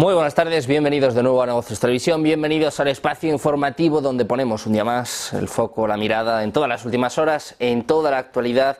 Muy buenas tardes, bienvenidos de nuevo a Negocios Televisión, bienvenidos al espacio informativo donde ponemos un día más el foco, la mirada en todas las últimas horas, en toda la actualidad,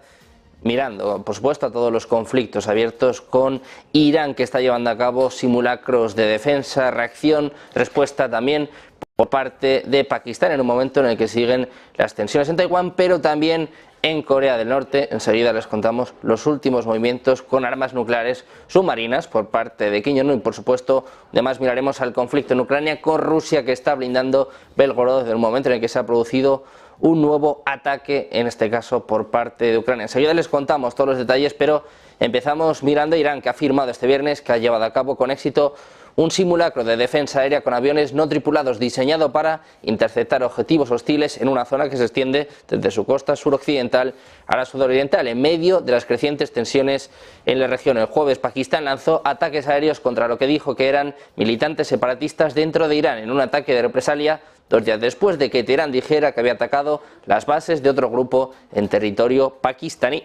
mirando, por supuesto, a todos los conflictos abiertos con Irán, que está llevando a cabo simulacros de defensa, reacción, respuesta también por parte de Pakistán en un momento en el que siguen las tensiones en Taiwán, pero también en Corea del Norte. Enseguida les contamos los últimos movimientos con armas nucleares submarinas por parte de Kim Jong-un y, por supuesto, además miraremos al conflicto en Ucrania con Rusia, que está blindando Belgorod desde el momento en el que se ha producido un nuevo ataque, en este caso por parte de Ucrania. Enseguida les contamos todos los detalles, pero empezamos mirando a Irán, que ha afirmado este viernes que ha llevado a cabo con éxito un simulacro de defensa aérea con aviones no tripulados diseñado para interceptar objetivos hostiles en una zona que se extiende desde su costa suroccidental a la sudoriental, en medio de las crecientes tensiones en la región. El jueves Pakistán lanzó ataques aéreos contra lo que dijo que eran militantes separatistas dentro de Irán, en un ataque de represalia 2 días después de que Teherán dijera que había atacado las bases de otro grupo en territorio pakistaní.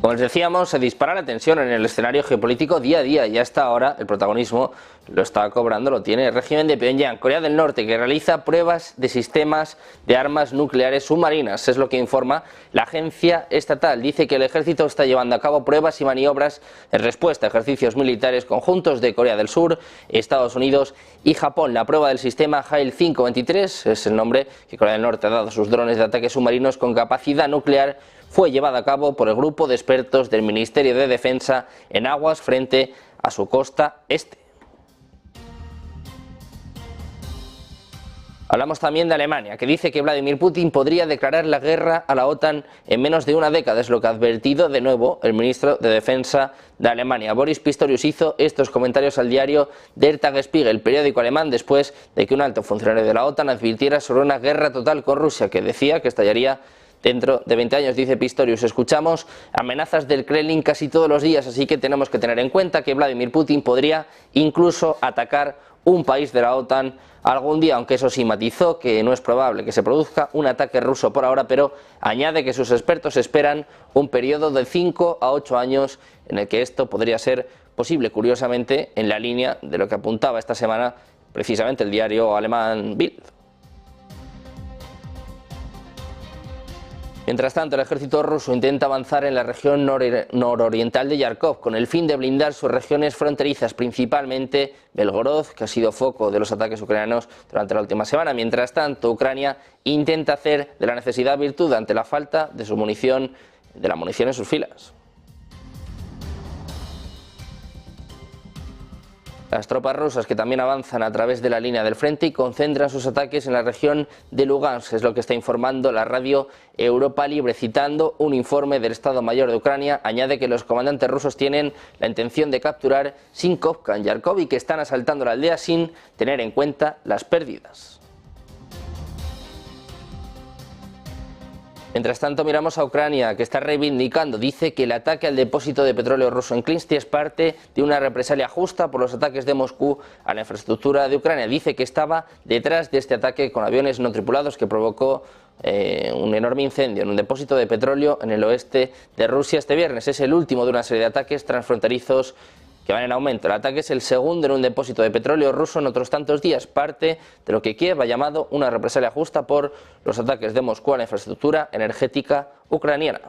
Como les decíamos, se dispara la tensión en el escenario geopolítico día a día y hasta ahora el protagonismo lo está cobrando, lo tiene el régimen de Pyongyang, Corea del Norte, que realiza pruebas de sistemas de armas nucleares submarinas. Es lo que informa la agencia estatal. Dice que el ejército está llevando a cabo pruebas y maniobras en respuesta a ejercicios militares conjuntos de Corea del Sur, Estados Unidos y Japón. La prueba del sistema Hail 523 es el nombre que Corea del Norte ha dado a sus drones de ataque submarinos con capacidad nuclear. Fue llevada a cabo por el grupo de expertos del Ministerio de Defensa en aguas frente a su costa este. Hablamos también de Alemania, que dice que Vladimir Putin podría declarar la guerra a la OTAN en menos de una década. Es lo que ha advertido de nuevo el ministro de Defensa de Alemania. Boris Pistorius hizo estos comentarios al diario Der Tagesspiegel, el periódico alemán, después de que un alto funcionario de la OTAN advirtiera sobre una guerra total con Rusia, que decía que estallaría dentro de 20 años. Dice Pistorius: escuchamos amenazas del Kremlin casi todos los días, así que tenemos que tener en cuenta que Vladimir Putin podría incluso atacar un país de la OTAN algún día, aunque eso sí matizó que no es probable que se produzca un ataque ruso por ahora, pero añade que sus expertos esperan un periodo de 5 a 8 años en el que esto podría ser posible, curiosamente en la línea de lo que apuntaba esta semana precisamente el diario alemán Bild. Mientras tanto, el ejército ruso intenta avanzar en la región nororiental de Yarkov con el fin de blindar sus regiones fronterizas, principalmente Belgorod, que ha sido foco de los ataques ucranianos durante la última semana. Mientras tanto, Ucrania intenta hacer de la necesidad virtud ante la falta de su munición, de la munición en sus filas. Las tropas rusas, que también avanzan a través de la línea del frente y concentran sus ataques en la región de Lugansk, es lo que está informando la radio Europa Libre, citando un informe del Estado Mayor de Ucrania. Añade que los comandantes rusos tienen la intención de capturar Sinkovka en Yarkov y que están asaltando la aldea sin tener en cuenta las pérdidas. Mientras tanto, miramos a Ucrania, que está reivindicando, dice que el ataque al depósito de petróleo ruso en Klinsky es parte de una represalia justa por los ataques de Moscú a la infraestructura de Ucrania. Dice que estaba detrás de este ataque con aviones no tripulados que provocó un enorme incendio en un depósito de petróleo en el oeste de Rusia este viernes. Es el último de una serie de ataques transfronterizos que van en aumento. El ataque es el segundo en un depósito de petróleo ruso en otros tantos días, parte de lo que Kiev ha llamado una represalia justa por los ataques de Moscú a la infraestructura energética ucraniana.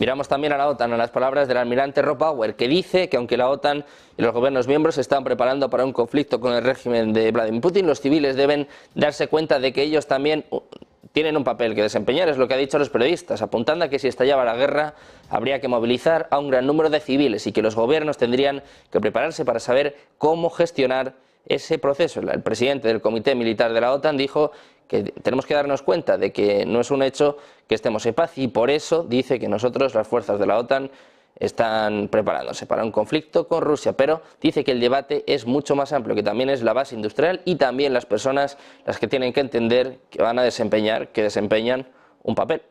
Miramos también a la OTAN, a las palabras del almirante Rob Bauer, que dice que aunque la OTAN y los gobiernos miembros se están preparando para un conflicto con el régimen de Vladimir Putin, los civiles deben darse cuenta de que ellos también tienen un papel que desempeñar, es lo que ha dicho a los periodistas, apuntando a que si estallaba la guerra habría que movilizar a un gran número de civiles y que los gobiernos tendrían que prepararse para saber cómo gestionar ese proceso. El presidente del Comité Militar de la OTAN dijo que tenemos que darnos cuenta de que no es un hecho que estemos en paz y por eso dice que nosotros, las fuerzas de la OTAN, están preparándose para un conflicto con Rusia, pero dice que el debate es mucho más amplio, que también es la base industrial y también las personas las que tienen que entender que van a desempeñan un papel.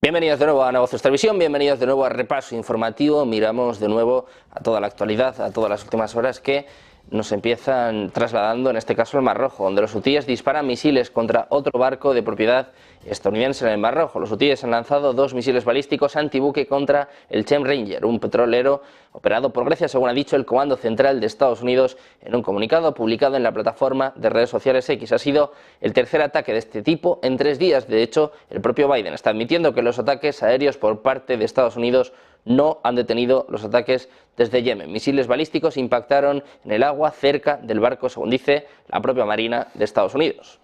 Bienvenidos de nuevo a Negocios Televisión, bienvenidos de nuevo a Repaso Informativo. Miramos de nuevo a toda la actualidad, a todas las últimas horas que nos empiezan trasladando, en este caso, al Mar Rojo, donde los hutíes disparan misiles contra otro barco de propiedad estadounidense en el Mar Rojo. Los hutíes han lanzado 2 misiles balísticos antibuque contra el Chem Ranger, un petrolero operado por Grecia, según ha dicho el Comando Central de Estados Unidos en un comunicado publicado en la plataforma de redes sociales X. Ha sido el tercer ataque de este tipo en 3 días. De hecho, el propio Biden está admitiendo que los ataques aéreos por parte de Estados Unidos no han detenido los ataques desde Yemen. Misiles balísticos impactaron en el agua cerca del barco, según dice la propia Marina de Estados Unidos.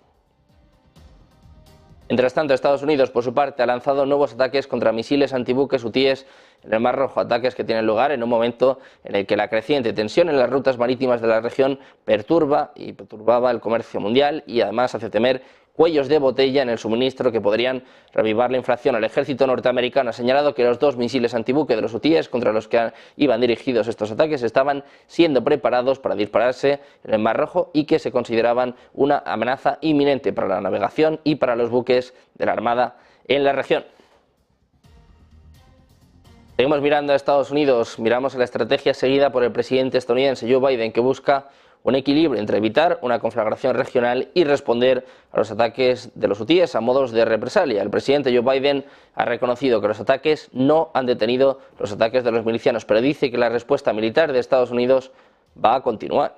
Mientras tanto, Estados Unidos, por su parte, ha lanzado nuevos ataques contra misiles antibuques hutíes en el Mar Rojo, ataques que tienen lugar en un momento en el que la creciente tensión en las rutas marítimas de la región perturbaba el comercio mundial y además hace temer cuellos de botella en el suministro que podrían reavivar la inflación. El ejército norteamericano ha señalado que los 2 misiles antibuque de los hutíes contra los que iban dirigidos estos ataques estaban siendo preparados para dispararse en el Mar Rojo y que se consideraban una amenaza inminente para la navegación y para los buques de la Armada en la región. Seguimos mirando a Estados Unidos, miramos a la estrategia seguida por el presidente estadounidense Joe Biden, que busca un equilibrio entre evitar una conflagración regional y responder a los ataques de los hutíes a modos de represalia. El presidente Joe Biden ha reconocido que los ataques no han detenido los ataques de los milicianos, pero dice que la respuesta militar de Estados Unidos va a continuar.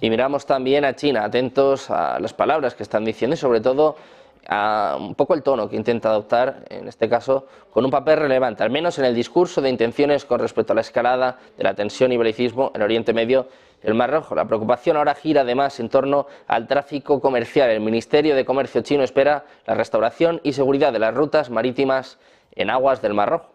Y miramos también a China, atentos a las palabras que están diciendo y sobre todo a un poco el tono que intenta adoptar, en este caso, con un papel relevante, al menos en el discurso de intenciones con respecto a la escalada de la tensión y belicismo en Oriente Medio y el Mar Rojo. La preocupación ahora gira además en torno al tráfico comercial. El Ministerio de Comercio chino espera la restauración y seguridad de las rutas marítimas en aguas del Mar Rojo.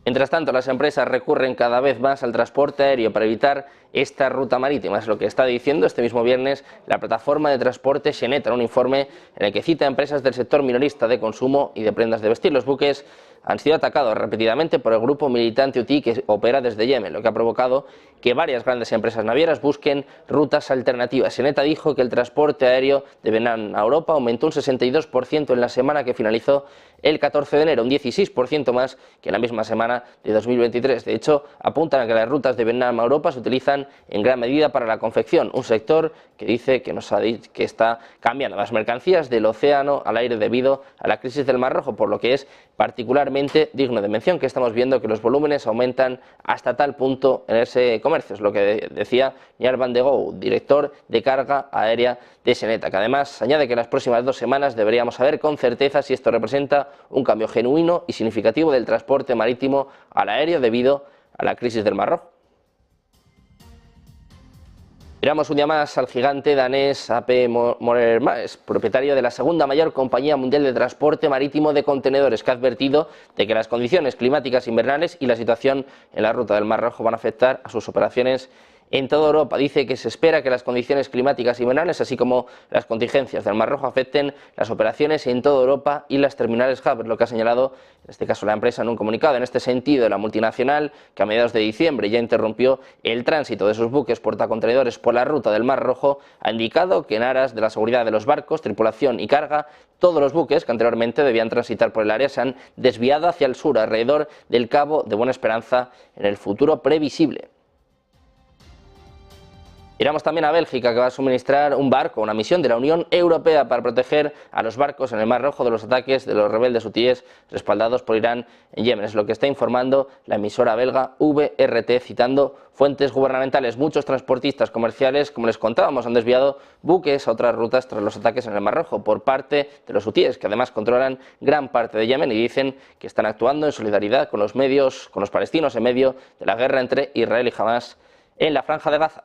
Mientras tanto, las empresas recurren cada vez más al transporte aéreo para evitar esta ruta marítima. Es lo que está diciendo este mismo viernes la plataforma de transporte Xeneta, en un informe en el que cita a empresas del sector minorista de consumo y de prendas de vestir. Los buques han sido atacados repetidamente por el grupo militante hutí que opera desde Yemen, lo que ha provocado que varias grandes empresas navieras busquen rutas alternativas. Xeneta dijo que el transporte aéreo de Vietnam a Europa aumentó un 62% en la semana que finalizó el 14 de enero, un 16% más que en la misma semana de 2023. De hecho, apuntan a que las rutas de Vietnam a Europa se utilizan en gran medida para la confección, un sector que dice que está cambiando las mercancías del océano al aire debido a la crisis del Mar Rojo, por lo que es particularmente digno de mención que estamos viendo que los volúmenes aumentan hasta tal punto en ese comercio. Es lo que decía Niall Van de Gogh, director de carga aérea de Xeneta, que además añade que en las próximas 2 semanas deberíamos saber con certeza si esto representa un cambio genuino y significativo del transporte marítimo al aéreo debido a la crisis del Mar Rojo. Miramos un día más al gigante danés AP Moller Maersk, propietario de la segunda mayor compañía mundial de transporte marítimo de contenedores, que ha advertido de que las condiciones climáticas invernales y la situación en la ruta del Mar Rojo van a afectar a sus operaciones en toda Europa. Dice que se espera que las condiciones climáticas invernales, así como las contingencias del Mar Rojo, afecten las operaciones en toda Europa y las terminales hub, lo que ha señalado en este caso la empresa en un comunicado. En este sentido, la multinacional, que a mediados de diciembre ya interrumpió el tránsito de sus buques portacontenedores por la ruta del Mar Rojo, ha indicado que en aras de la seguridad de los barcos, tripulación y carga, todos los buques que anteriormente debían transitar por el área se han desviado hacia el sur, alrededor del Cabo de Buena Esperanza, en el futuro previsible. Miramos también a Bélgica, que va a suministrar un barco, una misión de la Unión Europea para proteger a los barcos en el Mar Rojo de los ataques de los rebeldes hutíes respaldados por Irán en Yemen. Es lo que está informando la emisora belga VRT, citando fuentes gubernamentales. Muchos transportistas comerciales, como les contábamos, han desviado buques a otras rutas tras los ataques en el Mar Rojo por parte de los hutíes, que además controlan gran parte de Yemen y dicen que están actuando en solidaridad con los palestinos en medio de la guerra entre Israel y Hamás en la Franja de Gaza.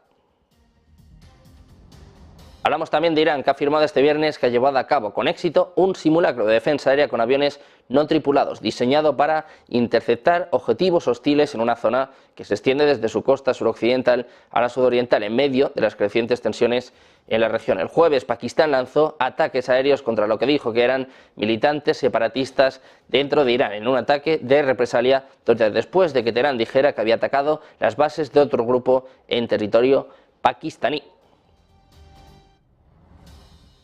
Hablamos también de Irán, que ha afirmado este viernes que ha llevado a cabo con éxito un simulacro de defensa aérea con aviones no tripulados, diseñado para interceptar objetivos hostiles en una zona que se extiende desde su costa suroccidental a la sudoriental, en medio de las crecientes tensiones en la región. El jueves, Pakistán lanzó ataques aéreos contra lo que dijo que eran militantes separatistas dentro de Irán, en un ataque de represalia después de que Teherán dijera que había atacado las bases de otro grupo en territorio pakistaní.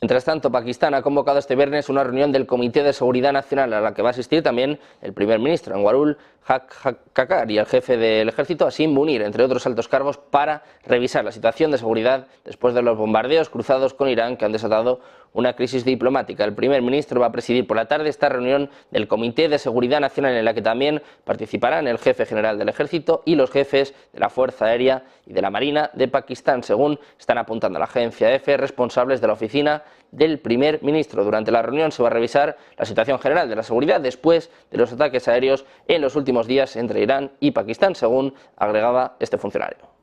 Mientras tanto, Pakistán ha convocado este viernes una reunión del Comité de Seguridad Nacional a la que va a asistir también el primer ministro, Anwarul Haque, y el jefe del ejército, Asim Munir, entre otros altos cargos, para revisar la situación de seguridad después de los bombardeos cruzados con Irán que han desatado una crisis diplomática. El primer ministro va a presidir por la tarde esta reunión del Comité de Seguridad Nacional, en la que también participarán el jefe general del ejército y los jefes de la Fuerza Aérea y de la Marina de Pakistán, según están apuntando la agencia EFE, responsables de la oficina del primer ministro. Durante la reunión se va a revisar la situación general de la seguridad después de los ataques aéreos en los últimos días entre Irán y Pakistán, según agregaba este funcionario.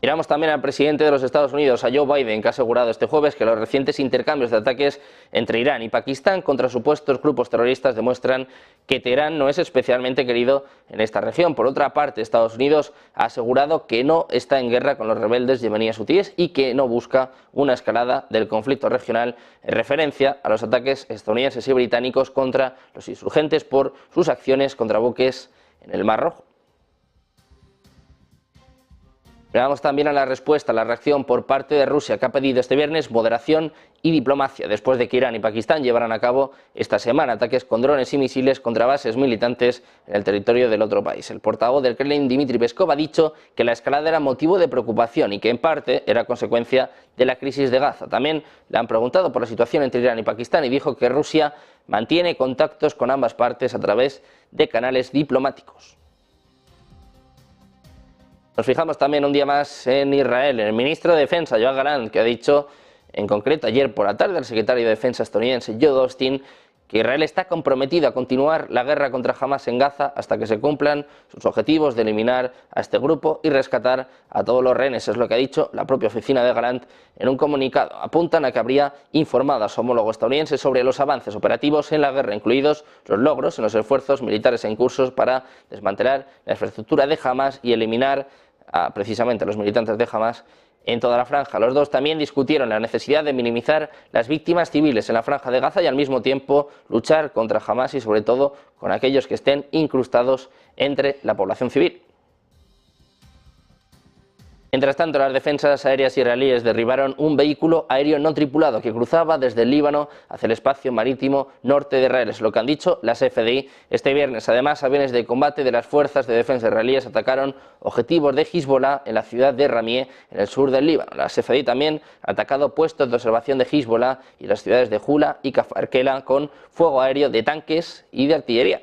Miramos también al presidente de los Estados Unidos, a Joe Biden, que ha asegurado este jueves que los recientes intercambios de ataques entre Irán y Pakistán contra supuestos grupos terroristas demuestran que Teherán no es especialmente querido en esta región. Por otra parte, Estados Unidos ha asegurado que no está en guerra con los rebeldes yemeníes hutíes y que no busca una escalada del conflicto regional, en referencia a los ataques estadounidenses y británicos contra los insurgentes por sus acciones contra buques en el Mar Rojo. Veamos también a la respuesta, a la reacción por parte de Rusia, que ha pedido este viernes moderación y diplomacia, después de que Irán y Pakistán llevaran a cabo esta semana ataques con drones y misiles contra bases militantes en el territorio del otro país. El portavoz del Kremlin, Dmitry Peskov, ha dicho que la escalada era motivo de preocupación y que en parte era consecuencia de la crisis de Gaza. También le han preguntado por la situación entre Irán y Pakistán y dijo que Rusia mantiene contactos con ambas partes a través de canales diplomáticos. Nos fijamos también un día más en Israel, en el ministro de Defensa, Yoav Gallant, que ha dicho, en concreto ayer por la tarde, al secretario de Defensa estadounidense, Lloyd Austin, que Israel está comprometido a continuar la guerra contra Hamás en Gaza hasta que se cumplan sus objetivos de eliminar a este grupo y rescatar a todos los rehenes. Es lo que ha dicho la propia oficina de Gallant en un comunicado. Apuntan a que habría informado a su homólogo estadounidense sobre los avances operativos en la guerra, incluidos los logros en los esfuerzos militares en curso para desmantelar la infraestructura de Hamás y eliminar precisamente a los militantes de Hamás en toda la franja. Los dos también discutieron la necesidad de minimizar las víctimas civiles en la franja de Gaza y al mismo tiempo luchar contra Hamás y sobre todo con aquellos que estén incrustados entre la población civil. Mientras tanto, las defensas aéreas israelíes derribaron un vehículo aéreo no tripulado que cruzaba desde el Líbano hacia el espacio marítimo norte de Israel. Es lo que han dicho las FDI este viernes. Además, aviones de combate de las fuerzas de defensa israelíes atacaron objetivos de Hezbollah en la ciudad de Ramieh, en el sur del Líbano. Las FDI también han atacado puestos de observación de Hezbollah y las ciudades de Jula y Kfar Kela con fuego aéreo de tanques y de artillería.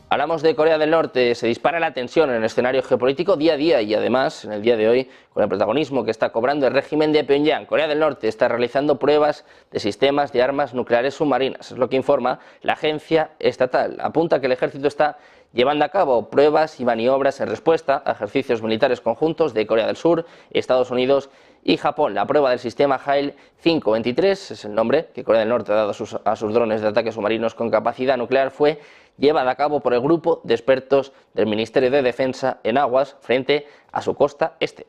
Hablamos de Corea del Norte. Se dispara la tensión en el escenario geopolítico día a día y además en el día de hoy con el protagonismo que está cobrando el régimen de Pyongyang. Corea del Norte está realizando pruebas de sistemas de armas nucleares submarinas, es lo que informa la agencia estatal. Apunta que el ejército está llevando a cabo pruebas y maniobras en respuesta a ejercicios militares conjuntos de Corea del Sur, Estados Unidos y Japón. La prueba del sistema HAIL 523, es el nombre que Corea del Norte ha dado a sus drones de ataque submarinos con capacidad nuclear, fue llevada a cabo por el grupo de expertos del Ministerio de Defensa en aguas frente a su costa este.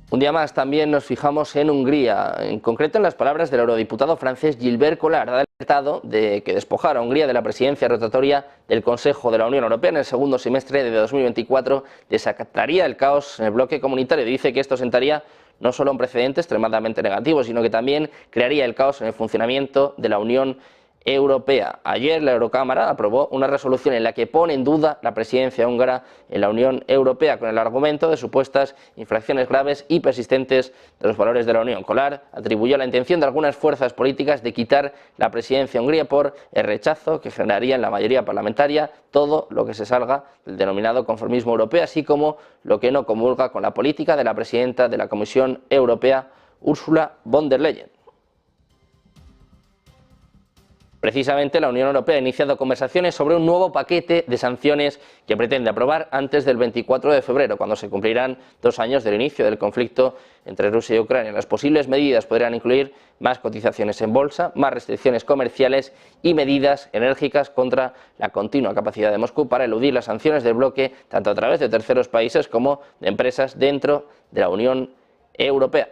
Un día más también nos fijamos en Hungría, en concreto en las palabras del eurodiputado francés Gilbert Collard. Ha alertado de que despojar a Hungría de la presidencia rotatoria del Consejo de la Unión Europea en el segundo semestre de 2024 desataría el caos en el bloque comunitario. Dice que esto sentaría no solo un precedente extremadamente negativo, sino que también crearía el caos en el funcionamiento de la Unión Europea. Ayer la Eurocámara aprobó una resolución en la que pone en duda la presidencia húngara en la Unión Europea con el argumento de supuestas infracciones graves y persistentes de los valores de la Unión. Collard atribuyó la intención de algunas fuerzas políticas de quitar la presidencia a Hungría por el rechazo que generaría en la mayoría parlamentaria todo lo que se salga del denominado conformismo europeo, así como lo que no comulga con la política de la presidenta de la Comisión Europea, Ursula von der Leyen. Precisamente la Unión Europea ha iniciado conversaciones sobre un nuevo paquete de sanciones que pretende aprobar antes del 24 de febrero, cuando se cumplirán 2 años del inicio del conflicto entre Rusia y Ucrania. Las posibles medidas podrían incluir más cotizaciones en bolsa, más restricciones comerciales y medidas enérgicas contra la continua capacidad de Moscú para eludir las sanciones del bloque, tanto a través de terceros países como de empresas dentro de la Unión Europea.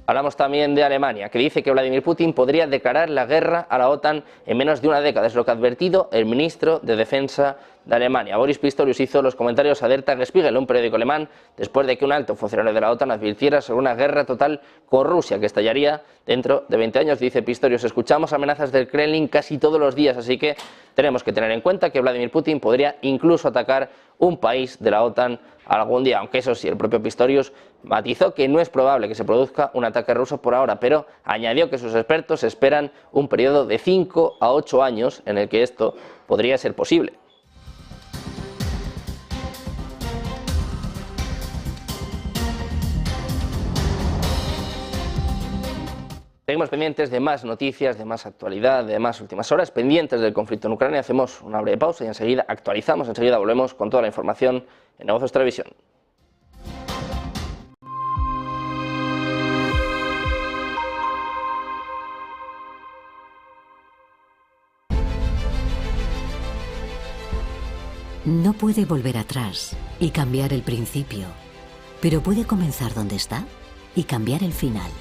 Hablamos también de Alemania, que dice que Vladimir Putin podría declarar la guerra a la OTAN en menos de una década. Es lo que ha advertido el ministro de Defensa de Alemania. Boris Pistorius hizo los comentarios a Der Tagesspiegel, un periódico alemán, después de que un alto funcionario de la OTAN advirtiera sobre una guerra total con Rusia que estallaría dentro de 20 años. Dice Pistorius: escuchamos amenazas del Kremlin casi todos los días, así que tenemos que tener en cuenta que Vladimir Putin podría incluso atacar un país de la OTAN algún día, aunque eso sí, el propio Pistorius matizó que no es probable que se produzca un ataque ruso por ahora, pero añadió que sus expertos esperan un periodo de 5 a 8 años en el que esto podría ser posible. Seguimos pendientes de más noticias, de más actualidad, de más últimas horas, pendientes del conflicto en Ucrania. Hacemos una breve pausa y enseguida actualizamos, enseguida volvemos con toda la información en Negocios Televisión. No puede volver atrás y cambiar el principio, pero puede comenzar donde está y cambiar el final.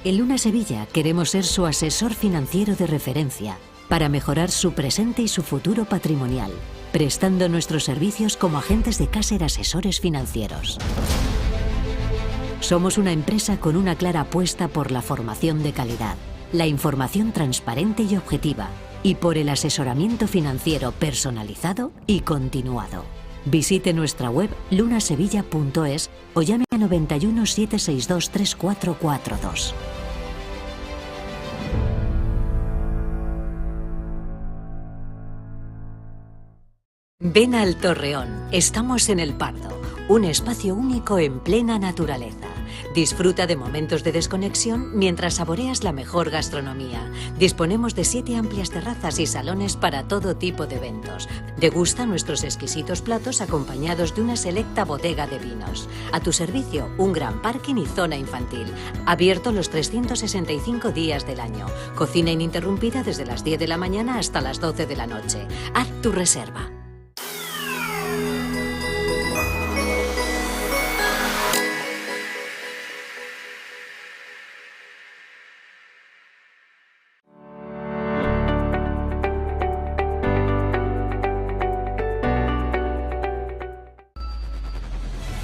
En Luna Sevilla queremos ser su asesor financiero de referencia para mejorar su presente y su futuro patrimonial, prestando nuestros servicios como agentes de Caser Asesores Financieros. Somos una empresa con una clara apuesta por la formación de calidad, la información transparente y objetiva, y por el asesoramiento financiero personalizado y continuado. Visite nuestra web lunasevilla.es o llame a 91 762 3442. Ven al Torreón, estamos en El Pardo, un espacio único en plena naturaleza. Disfruta de momentos de desconexión mientras saboreas la mejor gastronomía. Disponemos de 7 amplias terrazas y salones para todo tipo de eventos. Degusta nuestros exquisitos platos acompañados de una selecta bodega de vinos. A tu servicio, un gran parking y zona infantil. Abierto los 365 días del año. Cocina ininterrumpida desde las 10 de la mañana hasta las 12 de la noche. Haz tu reserva.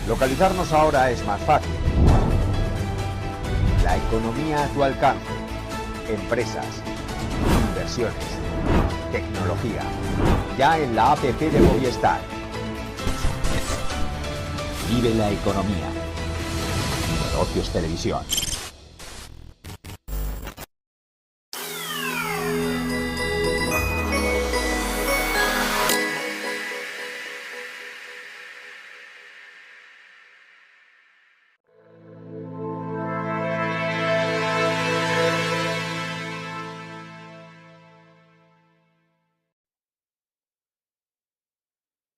Localizarnos ahora es más fácil. La economía a tu alcance. Empresas, inversiones, tecnología. Ya en la APP de Movistar. Vive la economía. Negocios Televisión.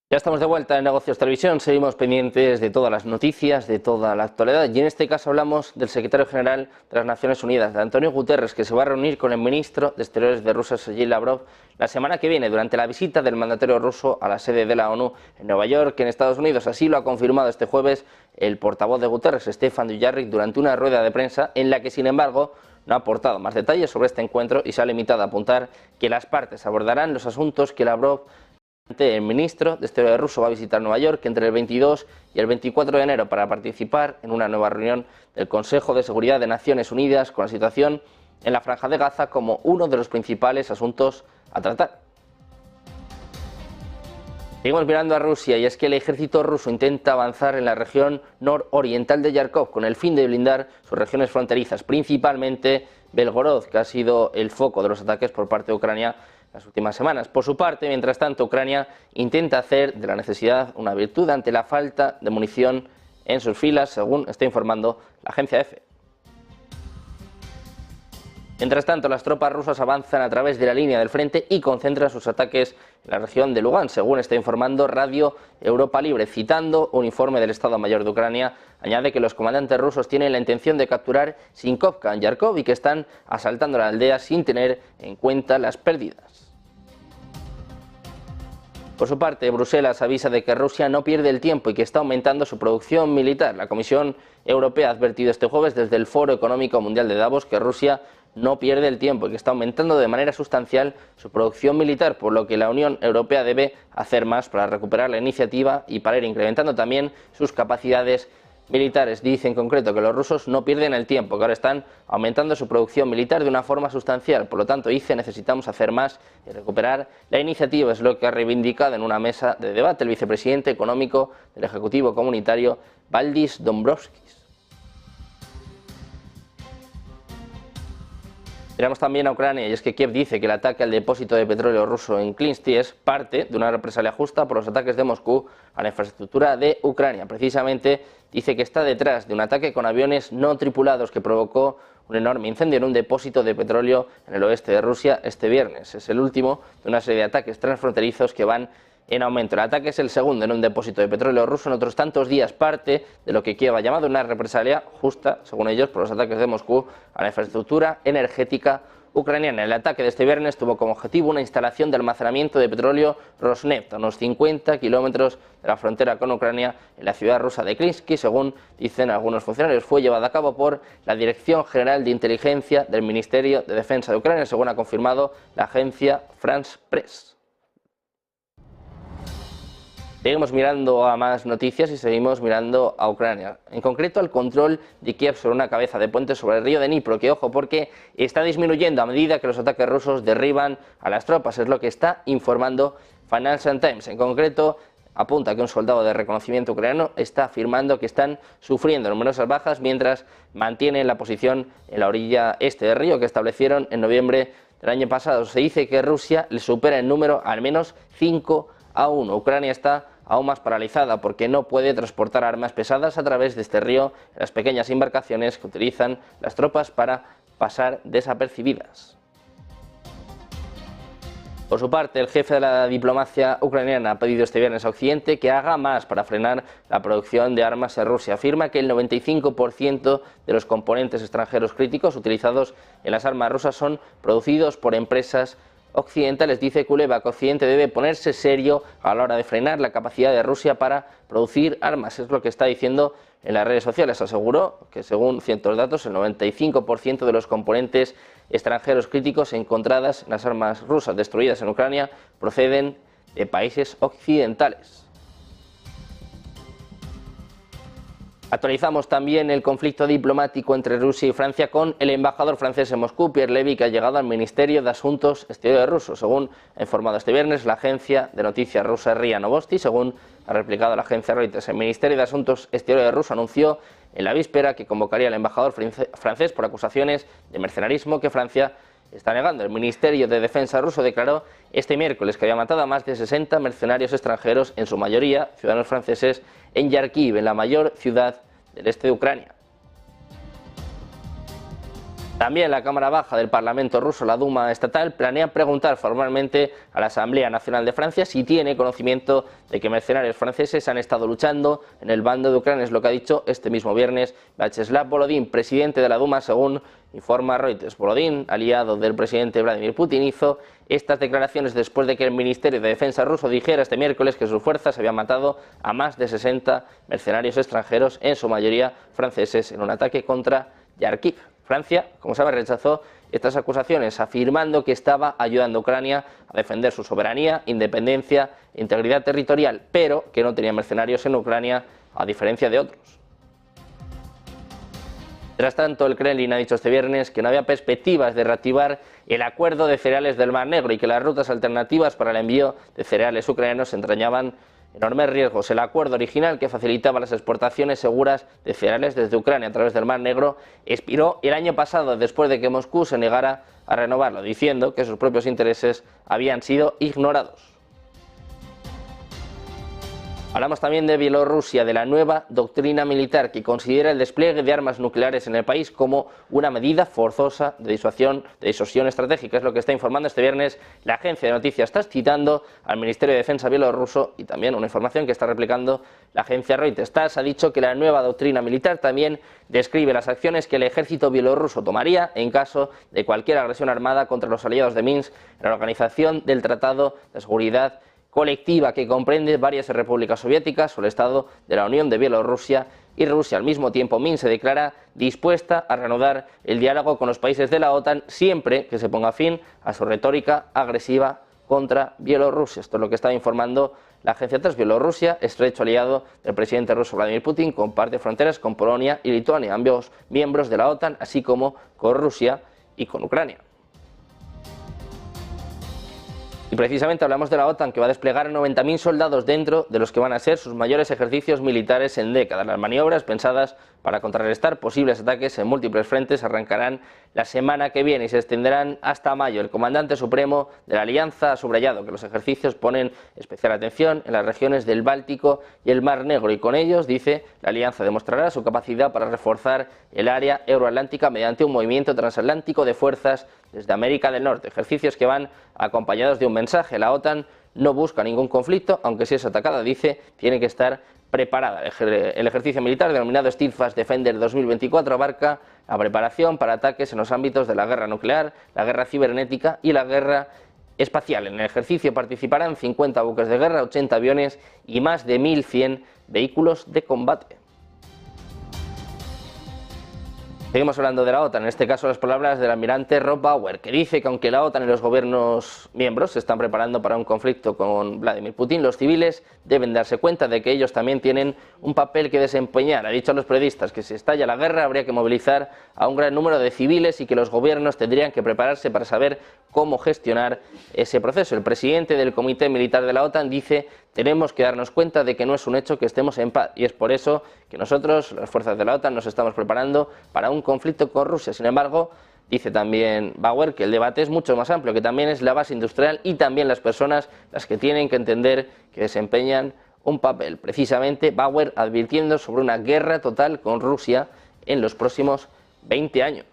Ya estamos de vuelta en Negocios Televisión, seguimos pendientes de todas las noticias, de toda la actualidad, y en este caso hablamos del secretario general de las Naciones Unidas, de Antonio Guterres, que se va a reunir con el ministro de Exteriores de Rusia, Sergei Lavrov, la semana que viene, durante la visita del mandatario ruso a la sede de la ONU en Nueva York, en Estados Unidos. Así lo ha confirmado este jueves el portavoz de Guterres, Stefan Dujarric, durante una rueda de prensa en la que, sin embargo, no ha aportado más detalles sobre este encuentro y se ha limitado a apuntar que las partes abordarán los asuntos que Lavrov. El ministro de Exteriores ruso va a visitar Nueva York entre el 22 y el 24 de enero para participar en una nueva reunión del Consejo de Seguridad de Naciones Unidas con la situación en la Franja de Gaza como uno de los principales asuntos a tratar. Seguimos mirando a Rusia, y es que el ejército ruso intenta avanzar en la región nororiental de Yarkov con el fin de blindar sus regiones fronterizas, principalmente Belgorod, que ha sido el foco de los ataques por parte de Ucrania las últimas semanas. Por su parte, mientras tanto, Ucrania intenta hacer de la necesidad una virtud ante la falta de munición en sus filas, según está informando la agencia EFE. Mientras tanto, las tropas rusas avanzan a través de la línea del frente y concentran sus ataques en la región de Lugansk, según está informando Radio Europa Libre. Citando un informe del Estado Mayor de Ucrania, añade que los comandantes rusos tienen la intención de capturar Sinkovka en Yarkov y que están asaltando la aldea sin tener en cuenta las pérdidas. Por su parte, Bruselas avisa de que Rusia no pierde el tiempo y que está aumentando su producción militar. La Comisión Europea ha advertido este jueves desde el Foro Económico Mundial de Davos que Rusia no pierde el tiempo y que está aumentando de manera sustancial su producción militar, por lo que la Unión Europea debe hacer más para recuperar la iniciativa y para ir incrementando también sus capacidades militares. Dice en concreto que los rusos no pierden el tiempo, que ahora están aumentando su producción militar de una forma sustancial. Por lo tanto, dice, necesitamos hacer más y recuperar la iniciativa. Es lo que ha reivindicado en una mesa de debate el vicepresidente económico del Ejecutivo Comunitario, Valdis Dombrovskis. Miramos también a Ucrania, y es que Kiev dice que el ataque al depósito de petróleo ruso en Klinsky es parte de una represalia justa por los ataques de Moscú a la infraestructura de Ucrania. Precisamente dice que está detrás de un ataque con aviones no tripulados que provocó un enorme incendio en un depósito de petróleo en el oeste de Rusia este viernes. Es el último de una serie de ataques transfronterizos que van en aumento. El ataque es el segundo en un depósito de petróleo ruso en otros tantos días, parte de lo que Kiev ha llamado una represalia justa, según ellos, por los ataques de Moscú a la infraestructura energética ucraniana. El ataque de este viernes tuvo como objetivo una instalación de almacenamiento de petróleo Rosneft a unos 50 kilómetros de la frontera con Ucrania en la ciudad rusa de Klinsky. Según dicen algunos funcionarios, fue llevado a cabo por la Dirección General de Inteligencia del Ministerio de Defensa de Ucrania, según ha confirmado la agencia France Press. Seguimos mirando a más noticias y seguimos mirando a Ucrania, en concreto al control de Kiev sobre una cabeza de puente sobre el río de Dnipro, que ojo, porque está disminuyendo a medida que los ataques rusos derriban a las tropas, es lo que está informando Financial Times. En concreto, apunta que un soldado de reconocimiento ucraniano está afirmando que están sufriendo numerosas bajas mientras mantienen la posición en la orilla este del río que establecieron en noviembre del año pasado. Se dice que Rusia le supera en número al menos 5-1. Ucrania está aún más paralizada porque no puede transportar armas pesadas a través de este río en las pequeñas embarcaciones que utilizan las tropas para pasar desapercibidas. Por su parte, el jefe de la diplomacia ucraniana ha pedido este viernes a Occidente que haga más para frenar la producción de armas en Rusia. Afirma que el 95% de los componentes extranjeros críticos utilizados en las armas rusas son producidos por empresas occidentales. Dice Kuleva que Occidente debe ponerse serio a la hora de frenar la capacidad de Rusia para producir armas. Es lo que está diciendo en las redes sociales. Aseguró que, según ciertos datos, el 95% de los componentes extranjeros críticos encontradas en las armas rusas destruidas en Ucrania proceden de países occidentales. Actualizamos también el conflicto diplomático entre Rusia y Francia con el embajador francés en Moscú, Pierre Levy, que ha llegado al Ministerio de Asuntos Exteriores ruso. Según ha informado este viernes la agencia de noticias rusa RIA Novosti, según ha replicado la agencia Reuters, el Ministerio de Asuntos Exteriores ruso anunció en la víspera que convocaría al embajador francés por acusaciones de mercenarismo que Francia está negando. El Ministerio de Defensa ruso declaró este miércoles que había matado a más de 60 mercenarios extranjeros, en su mayoría ciudadanos franceses, en Yarkiv, en la mayor ciudad del este de Ucrania. También la Cámara Baja del Parlamento ruso, la Duma estatal, planea preguntar formalmente a la Asamblea Nacional de Francia si tiene conocimiento de que mercenarios franceses han estado luchando en el bando de Ucrania. Es lo que ha dicho este mismo viernes Vyacheslav Volodin, presidente de la Duma, según informa Reuters. Volodin, aliado del presidente Vladimir Putin, hizo estas declaraciones después de que el Ministerio de Defensa ruso dijera este miércoles que sus fuerzas habían matado a más de 60 mercenarios extranjeros, en su mayoría franceses, en un ataque contra Yarkiv. Francia, como sabe, rechazó estas acusaciones, afirmando que estaba ayudando a Ucrania a defender su soberanía, independencia e integridad territorial, pero que no tenía mercenarios en Ucrania, a diferencia de otros. Tras tanto, el Kremlin ha dicho este viernes que no había perspectivas de reactivar el acuerdo de cereales del Mar Negro y que las rutas alternativas para el envío de cereales ucranianos entrañaban enormes riesgos. El acuerdo original, que facilitaba las exportaciones seguras de cereales desde Ucrania a través del Mar Negro, expiró el año pasado después de que Moscú se negara a renovarlo, diciendo que sus propios intereses habían sido ignorados. Hablamos también de Bielorrusia, de la nueva doctrina militar que considera el despliegue de armas nucleares en el país como una medida forzosa de disuasión estratégica. Es lo que está informando este viernes la agencia de noticias TASS, citando al Ministerio de Defensa bielorruso, y también una información que está replicando la agencia Reuters. TASS ha dicho que la nueva doctrina militar también describe las acciones que el ejército bielorruso tomaría en caso de cualquier agresión armada contra los aliados de Minsk en la Organización del Tratado de Seguridad Colectiva, que comprende varias repúblicas soviéticas o el Estado de la Unión de Bielorrusia y Rusia. Al mismo tiempo, Minsk se declara dispuesta a reanudar el diálogo con los países de la OTAN siempre que se ponga fin a su retórica agresiva contra Bielorrusia. Esto es lo que estaba informando la agencia TASS. Bielorrusia, estrecho aliado del presidente ruso Vladimir Putin, comparte fronteras con Polonia y Lituania, ambos miembros de la OTAN, así como con Rusia y con Ucrania. Y precisamente hablamos de la OTAN, que va a desplegar 90.000 soldados dentro de los que van a ser sus mayores ejercicios militares en décadas. Las maniobras pensadas para contrarrestar posibles ataques en múltiples frentes arrancarán la semana que viene y se extenderán hasta mayo. El comandante supremo de la Alianza ha subrayado que los ejercicios ponen especial atención en las regiones del Báltico y el Mar Negro y con ellos, dice, la Alianza demostrará su capacidad para reforzar el área euroatlántica mediante un movimiento transatlántico de fuerzas desde América del Norte. Ejercicios que van acompañados de un mensaje. La OTAN no busca ningún conflicto, aunque si es atacada, dice, tiene que estar preparada. El ejercicio militar denominado Steadfast Defender 2024 abarca la preparación para ataques en los ámbitos de la guerra nuclear, la guerra cibernética y la guerra espacial. En el ejercicio participarán 50 buques de guerra, 80 aviones y más de 1.100 vehículos de combate. Seguimos hablando de la OTAN, en este caso las palabras del almirante Rob Bauer, que dice que aunque la OTAN y los gobiernos miembros se están preparando para un conflicto con Vladimir Putin, los civiles deben darse cuenta de que ellos también tienen un papel que desempeñar. Ha dicho a los periodistas que si estalla la guerra habría que movilizar a un gran número de civiles y que los gobiernos tendrían que prepararse para saber cómo gestionar ese proceso. El presidente del Comité Militar de la OTAN dice: tenemos que darnos cuenta de que no es un hecho que estemos en paz y es por eso que nosotros, las fuerzas de la OTAN, nos estamos preparando para un conflicto con Rusia. Sin embargo, dice también Bauer que el debate es mucho más amplio, que también es la base industrial y también las personas las que tienen que entender que desempeñan un papel. Precisamente Bauer advirtiendo sobre una guerra total con Rusia en los próximos 20 años.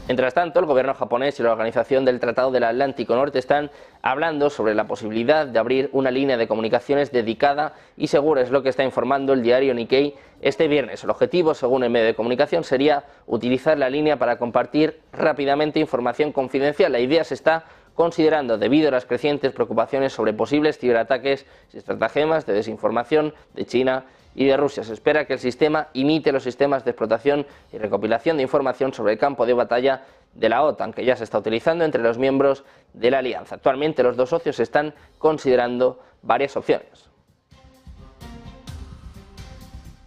Mientras tanto, el gobierno japonés y la Organización del Tratado del Atlántico Norte están hablando sobre la posibilidad de abrir una línea de comunicaciones dedicada y segura, es lo que está informando el diario Nikkei este viernes. El objetivo, según el medio de comunicación, sería utilizar la línea para compartir rápidamente información confidencial. La idea se está considerando debido a las crecientes preocupaciones sobre posibles ciberataques y estratagemas de desinformación de China y de Rusia. Se espera que el sistema imite los sistemas de explotación y recopilación de información sobre el campo de batalla de la OTAN, que ya se está utilizando entre los miembros de la alianza. Actualmente los dos socios están considerando varias opciones.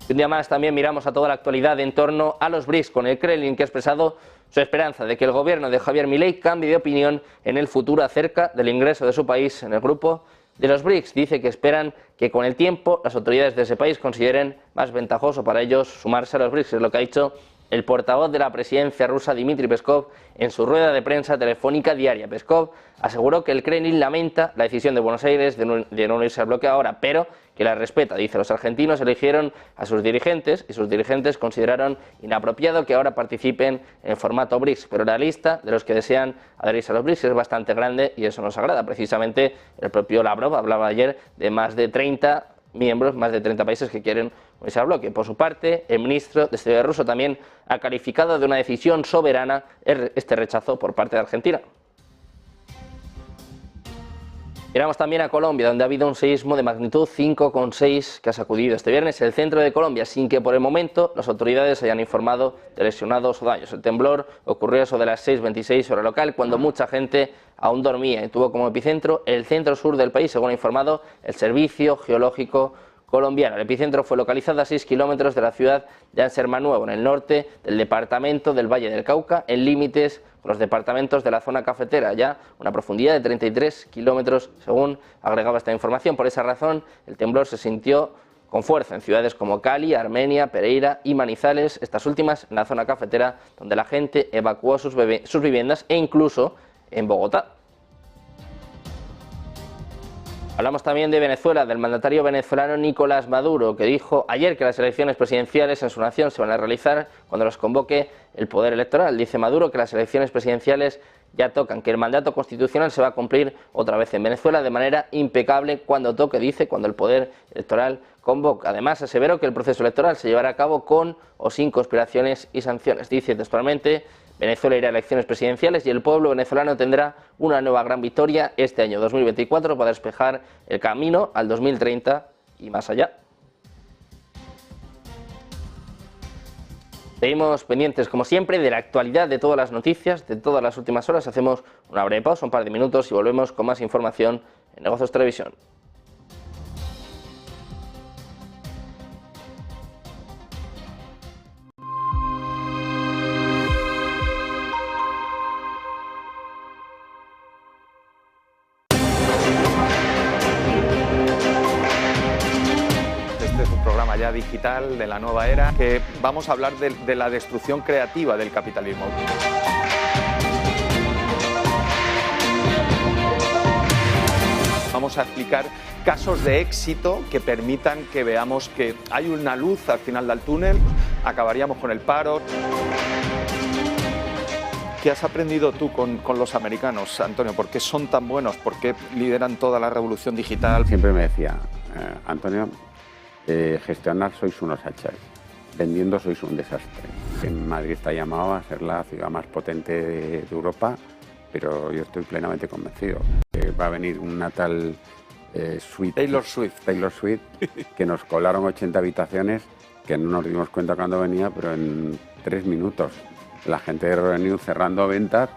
Un día más también miramos a toda la actualidad en torno a los BRICS, con el Kremlin que ha expresado su esperanza de que el gobierno de Javier Milei cambie de opinión en el futuro acerca del ingreso de su país en el grupo de los BRICS. Dice que esperan que con el tiempo las autoridades de ese país consideren más ventajoso para ellos sumarse a los BRICS, es lo que ha dicho el portavoz de la presidencia rusa Dmitry Peskov en su rueda de prensa telefónica diaria. Peskov aseguró que el Kremlin lamenta la decisión de Buenos Aires de no unirse al bloque ahora, pero que la respeta. Dice: los argentinos eligieron a sus dirigentes y sus dirigentes consideraron inapropiado que ahora participen en formato BRICS, pero la lista de los que desean adherirse a los BRICS es bastante grande y eso nos agrada. Precisamente el propio Lavrov hablaba ayer de más de 30 miembros, más de 30 países que quieren unirse al bloque. Por su parte, el ministro de Exteriores ruso también ha calificado de una decisión soberana este rechazo por parte de Argentina. Miramos también a Colombia, donde ha habido un seísmo de magnitud 5,6 que ha sacudido este viernes el centro de Colombia, sin que por el momento las autoridades hayan informado de lesionados o daños. El temblor ocurrió eso de las 6:26 hora local, cuando mucha gente aún dormía y tuvo como epicentro el centro sur del país, según ha informado el Servicio Geológico colombiano. El epicentro fue localizado a 6 kilómetros de la ciudad de Anserma-Nuevo, en el norte del departamento del Valle del Cauca, en límites con los departamentos de la zona cafetera, ya una profundidad de 33 kilómetros, según agregaba esta información. Por esa razón, el temblor se sintió con fuerza en ciudades como Cali, Armenia, Pereira y Manizales, estas últimas en la zona cafetera, donde la gente evacuó sus viviendas, e incluso en Bogotá. Hablamos también de Venezuela, del mandatario venezolano Nicolás Maduro, que dijo ayer que las elecciones presidenciales en su nación se van a realizar cuando las convoque el poder electoral. Dice Maduro que las elecciones presidenciales ya tocan, que el mandato constitucional se va a cumplir otra vez en Venezuela de manera impecable cuando toque, dice, cuando el poder electoral convoca. Además, aseveró que el proceso electoral se llevará a cabo con o sin conspiraciones y sanciones. Dice textualmente: Venezuela irá a elecciones presidenciales y el pueblo venezolano tendrá una nueva gran victoria este año 2024 para despejar el camino al 2030 y más allá. Seguimos pendientes, como siempre, de la actualidad, de todas las noticias, de todas las últimas horas. Hacemos una breve pausa, un par de minutos y volvemos con más información en Negocios Televisión. Ya digital de la nueva era, que vamos a hablar de la destrucción creativa del capitalismo. Vamos a explicar casos de éxito que permitan que veamos que hay una luz al final del túnel. Acabaríamos con el paro. ¿Qué has aprendido tú con los americanos, Antonio? ¿Por qué son tan buenos? ¿Por qué lideran toda la revolución digital? Siempre me decía, Antonio, gestionar sois unos hachas, vendiendo sois un desastre. En Madrid está llamado a ser la ciudad más potente de Europa, pero yo estoy plenamente convencido. Va a venir una tal Taylor Swift, que nos colaron 80 habitaciones, que no nos dimos cuenta cuando venía, pero en 3 minutos. La gente de Revenue cerrando ventas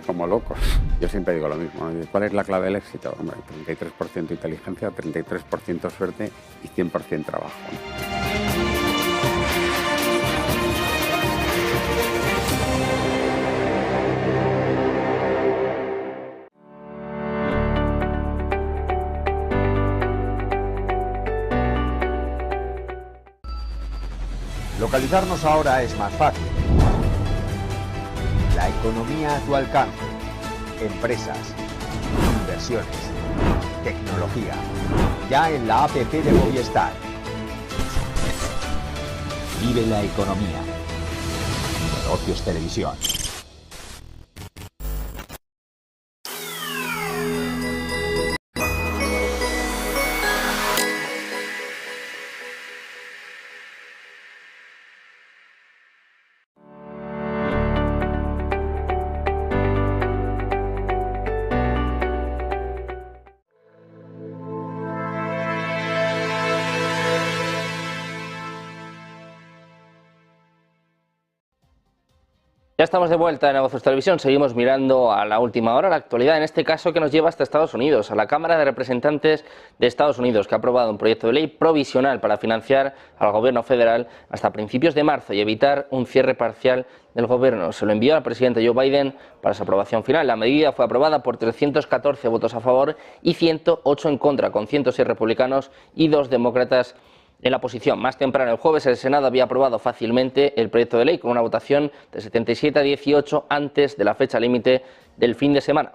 como locos. Yo siempre digo lo mismo, ¿no? ¿Cuál es la clave del éxito? Hombre, 33% inteligencia, 33% suerte y 100% trabajo, ¿no? Localizarnos ahora es más fácil. La economía a tu alcance. Empresas, inversiones, tecnología. Ya en la APP de Movistar. Vive la economía. Negocios Televisión. Ya estamos de vuelta en Negocios Televisión, seguimos mirando a la última hora, la actualidad, en este caso que nos lleva hasta Estados Unidos, a la Cámara de Representantes de Estados Unidos, que ha aprobado un proyecto de ley provisional para financiar al gobierno federal hasta principios de marzo y evitar un cierre parcial del gobierno. Se lo envió al presidente Joe Biden para su aprobación final. La medida fue aprobada por 314 votos a favor y 108 en contra, con 106 republicanos y 2 demócratas en la oposición. Más temprano el jueves el Senado había aprobado fácilmente el proyecto de ley con una votación de 77 a 18 antes de la fecha límite del fin de semana.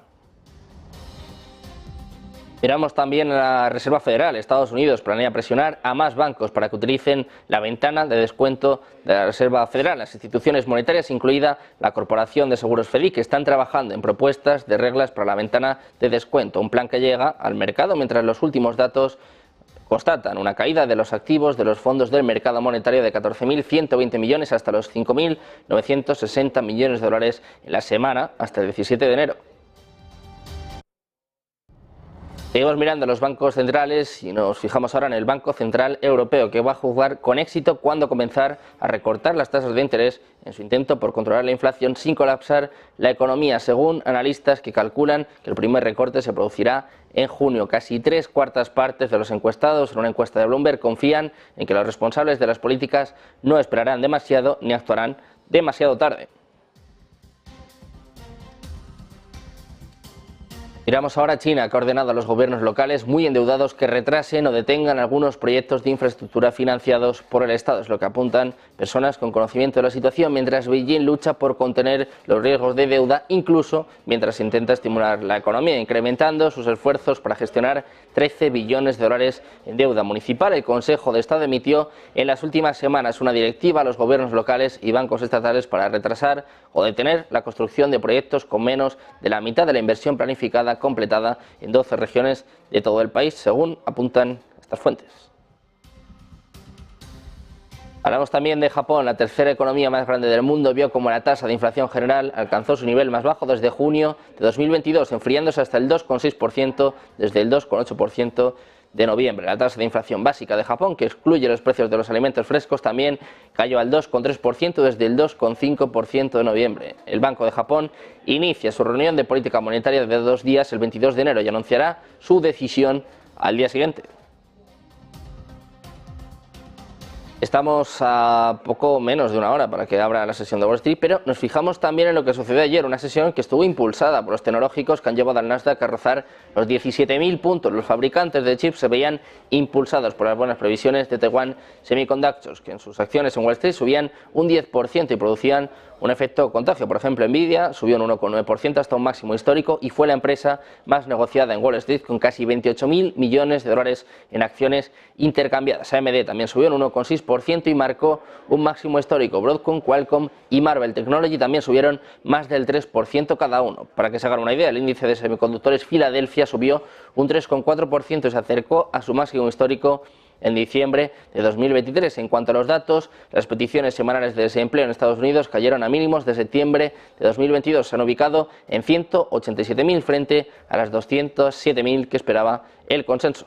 Miramos también a la Reserva Federal. Estados Unidos planea presionar a más bancos para que utilicen la ventana de descuento de la Reserva Federal. Las instituciones monetarias, incluida la Corporación de Seguros FEDIC, están trabajando en propuestas de reglas para la ventana de descuento, un plan que llega al mercado mientras los últimos datos constatan una caída de los activos de los fondos del mercado monetario de 14.120 millones hasta los 5.960 millones de dólares en la semana hasta el 17 de enero. Seguimos mirando los bancos centrales y nos fijamos ahora en el Banco Central Europeo, que va a jugar con éxito cuándo comenzar a recortar las tasas de interés en su intento por controlar la inflación sin colapsar la economía, según analistas que calculan que el primer recorte se producirá en junio. Casi 3/4 partes de los encuestados en una encuesta de Bloomberg confían en que los responsables de las políticas no esperarán demasiado ni actuarán demasiado tarde. Miramos ahora a China, que ha ordenado a los gobiernos locales muy endeudados que retrasen o detengan algunos proyectos de infraestructura financiados por el Estado. Es lo que apuntan personas con conocimiento de la situación, mientras Beijing lucha por contener los riesgos de deuda, incluso mientras intenta estimular la economía, incrementando sus esfuerzos para gestionar 13 billones de dólares en deuda municipal. El Consejo de Estado emitió en las últimas semanas una directiva a los gobiernos locales y bancos estatales para retrasar o detener la construcción de proyectos con menos de la mitad de la inversión planificada completada en 12 regiones de todo el país, según apuntan estas fuentes. Hablamos también de Japón. La tercera economía más grande del mundo vio como la tasa de inflación general alcanzó su nivel más bajo desde junio de 2022, enfriándose hasta el 2,6% desde el 2,8% de noviembre. La tasa de inflación básica de Japón, que excluye los precios de los alimentos frescos, también cayó al 2,3% desde el 2,5% de noviembre. El Banco de Japón inicia su reunión de política monetaria de 2 días el 22 de enero y anunciará su decisión al día siguiente. Estamos a poco menos de una hora para que abra la sesión de Wall Street, pero nos fijamos también en lo que sucedió ayer, una sesión que estuvo impulsada por los tecnológicos que han llevado al Nasdaq a rozar los 17.000 puntos. Los fabricantes de chips se veían impulsados por las buenas previsiones de Taiwan Semiconductors, que en sus acciones en Wall Street subían un 10% y producían un efecto contagio. Por ejemplo, Nvidia subió un 1,9% hasta un máximo histórico y fue la empresa más negociada en Wall Street con casi 28.000 millones de dólares en acciones intercambiadas. AMD también subió un 1,6% y marcó un máximo histórico. Broadcom, Qualcomm y Marvell Technology también subieron más del 3% cada uno. Para que se hagan una idea, el índice de semiconductores Filadelfia subió un 3,4% y se acercó a su máximo histórico en diciembre de 2023. En cuanto a los datos, las peticiones semanales de desempleo en Estados Unidos cayeron a mínimos de septiembre de 2022. Se han ubicado en 187.000 frente a las 207.000 que esperaba el consenso.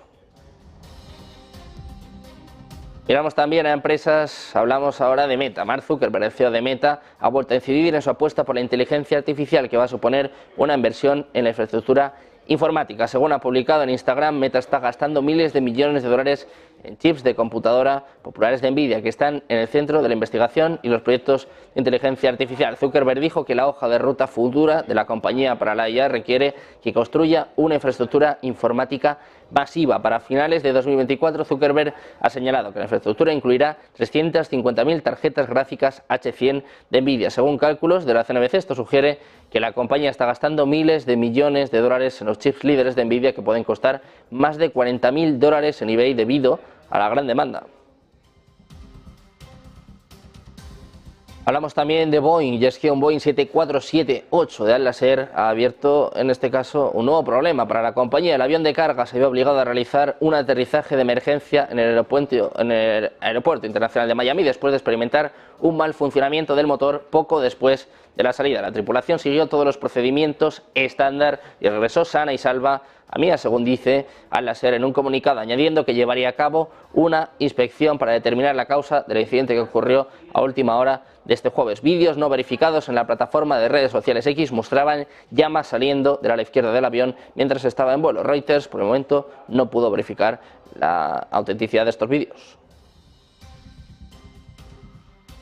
Miramos también a empresas, hablamos ahora de Meta. Mark Zuckerberg, el CEO de Meta, ha vuelto a incidir en su apuesta por la inteligencia artificial, que va a suponer una inversión en la infraestructura informática. Según ha publicado en Instagram, Meta está gastando miles de millones de dólares en chips de computadora populares de Nvidia, que están en el centro de la investigación y los proyectos de inteligencia artificial. Zuckerberg dijo que la hoja de ruta futura de la compañía para la IA requiere que construya una infraestructura informática masiva. Para finales de 2024, Zuckerberg ha señalado que la infraestructura incluirá 350.000 tarjetas gráficas H100 de Nvidia. Según cálculos de la CNBC, esto sugiere que la compañía está gastando miles de millones de dólares en los chips líderes de Nvidia, que pueden costar más de 40.000 dólares en eBay debido a la gran demanda. Hablamos también de Boeing, y es que un Boeing 747-8 de Al-Laser ha abierto en este caso un nuevo problema para la compañía. El avión de carga se vio obligado a realizar un aterrizaje de emergencia en el aeropuerto internacional de Miami después de experimentar un mal funcionamiento del motor poco después de la salida. La tripulación siguió todos los procedimientos estándar y regresó sana y salva a Mía, según dice Al-Laser en un comunicado, añadiendo que llevaría a cabo una inspección para determinar la causa del incidente que ocurrió a última hora de este jueves. Vídeos no verificados en la plataforma de redes sociales X mostraban llamas saliendo del ala izquierda del avión mientras estaba en vuelo. Reuters, por el momento, no pudo verificar la autenticidad de estos vídeos.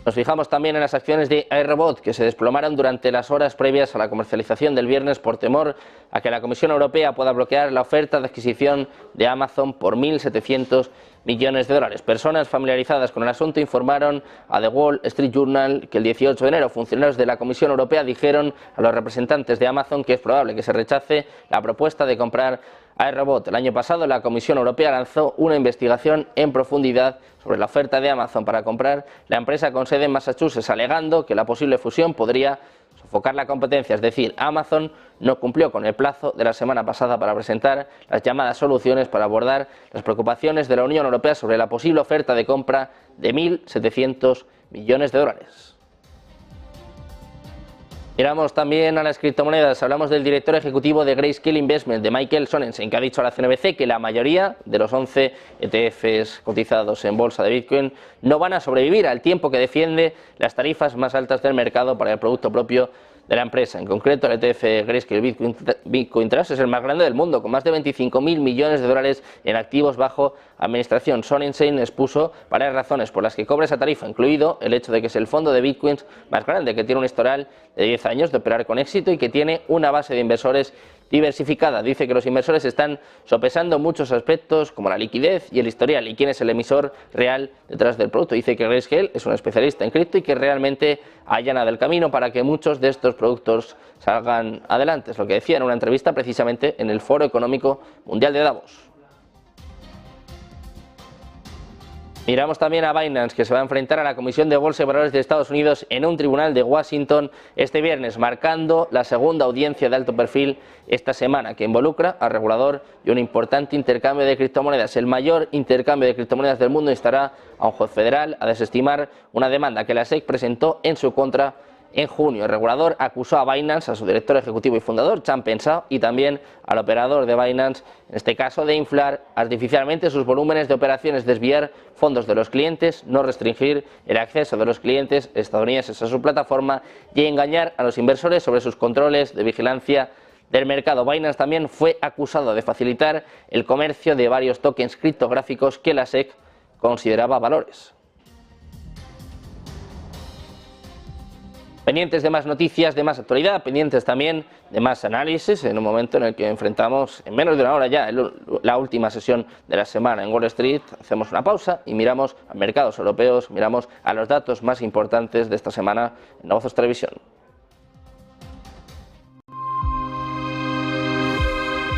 Nos fijamos también en las acciones de iRobot, que se desplomaron durante las horas previas a la comercialización del viernes por temor a que la Comisión Europea pueda bloquear la oferta de adquisición de Amazon por 1.700 millones de dólares. Personas familiarizadas con el asunto informaron a The Wall Street Journal que el 18 de enero funcionarios de la Comisión Europea dijeron a los representantes de Amazon que es probable que se rechace la propuesta de comprar iRobot. El año pasado la Comisión Europea lanzó una investigación en profundidad sobre la oferta de Amazon para comprar la empresa con sede en Massachusetts, alegando que la posible fusión podría sofocar la competencia. Es decir, Amazon no cumplió con el plazo de la semana pasada para presentar las llamadas soluciones para abordar las preocupaciones de la Unión Europea sobre la posible oferta de compra de 1.700 millones de dólares. Miramos también a las criptomonedas. Hablamos del director ejecutivo de Grayscale Investment, de Michael Sonnenschein, que ha dicho a la CNBC que la mayoría de los 11 ETFs cotizados en bolsa de Bitcoin no van a sobrevivir, al tiempo que defiende las tarifas más altas del mercado para el producto propio de la empresa. En concreto, el ETF Grayscale Bitcoin Trust es el más grande del mundo, con más de 25.000 millones de dólares en activos bajo administración. Sonnenschein expuso varias razones por las que cobra esa tarifa, incluido el hecho de que es el fondo de bitcoins más grande, que tiene un historial de 10 años de operar con éxito y que tiene una base de inversores diversificada. Dice que los inversores están sopesando muchos aspectos como la liquidez y el historial y quién es el emisor real detrás del producto. Dice que Grayscale es un especialista en cripto y que realmente allana el camino para que muchos de estos productos salgan adelante. Es lo que decía en una entrevista precisamente en el Foro Económico Mundial de Davos. Miramos también a Binance, que se va a enfrentar a la Comisión de Bolsa y Valores de Estados Unidos en un tribunal de Washington este viernes, marcando la segunda audiencia de alto perfil esta semana, que involucra al regulador y un importante intercambio de criptomonedas. El mayor intercambio de criptomonedas del mundo instará a un juez federal a desestimar una demanda que la SEC presentó en su contra en junio. El regulador acusó a Binance, a su director ejecutivo y fundador, Changpeng Zhao, y también al operador de Binance, en este caso, de inflar artificialmente sus volúmenes de operaciones, desviar fondos de los clientes, no restringir el acceso de los clientes estadounidenses a su plataforma y engañar a los inversores sobre sus controles de vigilancia del mercado. Binance también fue acusado de facilitar el comercio de varios tokens criptográficos que la SEC consideraba valores. Pendientes de más noticias, de más actualidad, pendientes también de más análisis en un momento en el que enfrentamos en menos de una hora ya la última sesión de la semana en Wall Street. Hacemos una pausa y miramos a mercados europeos, miramos a los datos más importantes de esta semana en Negocios Televisión.